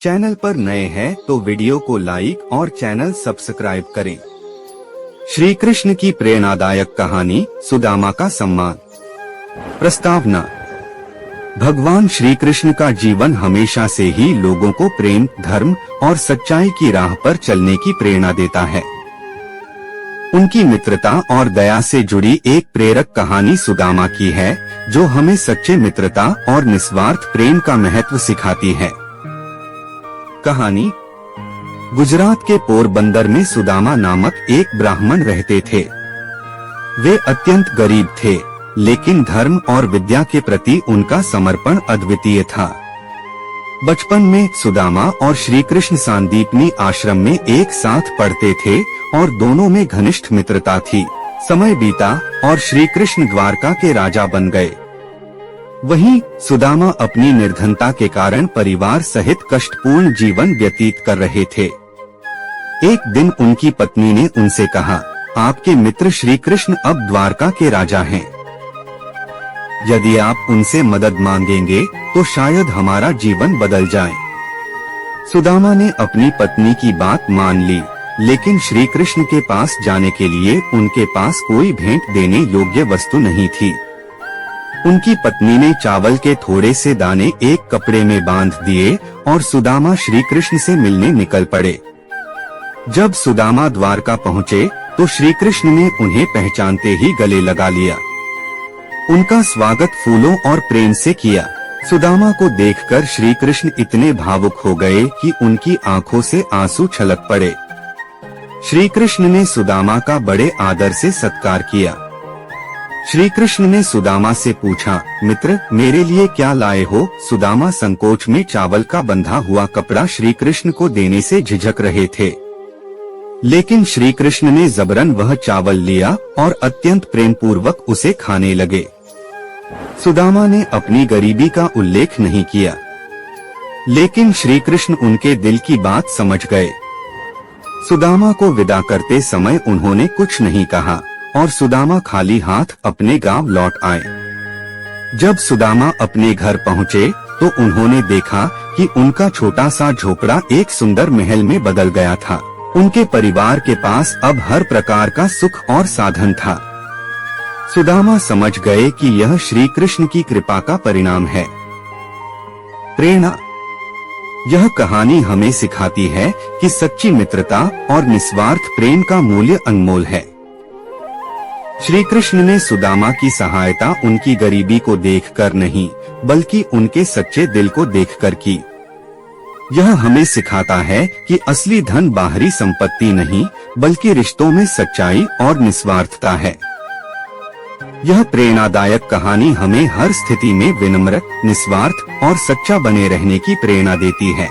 Channel पर नए हैं तो वीडियो को लाइक और चैनल सब्सक्राइब करें। श्री कृष्ण की प्रेरणादायक कहानी सुदामा का सम्मान। प्रस्तावना। भगवान श्री कृष्ण का जीवन हमेशा से ही लोगों को प्रेम, धर्म और सच्चाई की राह पर चलने की प्रेरणा देता है। उनकी मित्रता और दया से जुड़ी एक प्रेरक कहानी सुदामा की है, जो हमें सच्चे मित्रता और निस्वार्थ प्रेम का महत्व सिखाती है। कहानी। गुजरात के पोरबंदर में सुदामा नामक एक ब्राह्मण रहते थे। वे अत्यंत गरीब थे, लेकिन धर्म और विद्या के प्रति उनका समर्पण अद्वितीय था। बचपन में सुदामा और श्री कृष्ण सांदीपनी आश्रम में एक साथ पढ़ते थे और दोनों में घनिष्ठ मित्रता थी। समय बीता और श्री कृष्ण द्वारका के राजा बन गए। वहीं सुदामा अपनी निर्धनता के कारण परिवार सहित कष्टपूर्ण जीवन व्यतीत कर रहे थे। एक दिन उनकी पत्नी ने उनसे कहा, आपके मित्र श्री कृष्ण अब द्वारका के राजा हैं। यदि आप उनसे मदद मांगेंगे तो शायद हमारा जीवन बदल जाए। सुदामा ने अपनी पत्नी की बात मान ली, लेकिन श्री कृष्ण के पास जाने के लिए उनके पास कोई भेंट देने योग्य वस्तु नहीं थी। उनकी पत्नी ने चावल के थोड़े से दाने एक कपड़े में बांध दिए और सुदामा श्री कृष्ण से मिलने निकल पड़े। जब सुदामा द्वारका पहुँचे तो श्री कृष्ण ने उन्हें पहचानते ही गले लगा लिया। उनका स्वागत फूलों और प्रेम से किया। सुदामा को देखकर श्री कृष्ण इतने भावुक हो गए कि उनकी आंखों से आंसू छलक पड़े। श्री कृष्ण ने सुदामा का बड़े आदर से सत्कार किया। श्री कृष्ण ने सुदामा से पूछा, मित्र, मेरे लिए क्या लाए हो? सुदामा संकोच में चावल का बंधा हुआ कपड़ा श्री कृष्ण को देने से झिझक रहे थे, लेकिन श्री कृष्ण ने जबरन वह चावल लिया और अत्यंत प्रेम पूर्वक उसे खाने लगे। सुदामा ने अपनी गरीबी का उल्लेख नहीं किया, लेकिन श्री कृष्ण उनके दिल की बात समझ गए। सुदामा को विदा करते समय उन्होंने कुछ नहीं कहा और सुदामा खाली हाथ अपने गांव लौट आए। जब सुदामा अपने घर पहुंचे तो उन्होंने देखा कि उनका छोटा सा झोपड़ा एक सुंदर महल में बदल गया था। उनके परिवार के पास अब हर प्रकार का सुख और साधन था। सुदामा समझ गए कि यह श्री कृष्ण की कृपा का परिणाम है। प्रेरणा। यह कहानी हमें सिखाती है कि सच्ची मित्रता और निस्वार्थ प्रेम का मूल्य अनमोल है। श्री कृष्ण ने सुदामा की सहायता उनकी गरीबी को देखकर नहीं, बल्कि उनके सच्चे दिल को देखकर की। यह हमें सिखाता है कि असली धन बाहरी संपत्ति नहीं, बल्कि रिश्तों में सच्चाई और निस्वार्थता है। यह प्रेरणादायक कहानी हमें हर स्थिति में विनम्र, निस्वार्थ और सच्चा बने रहने की प्रेरणा देती है।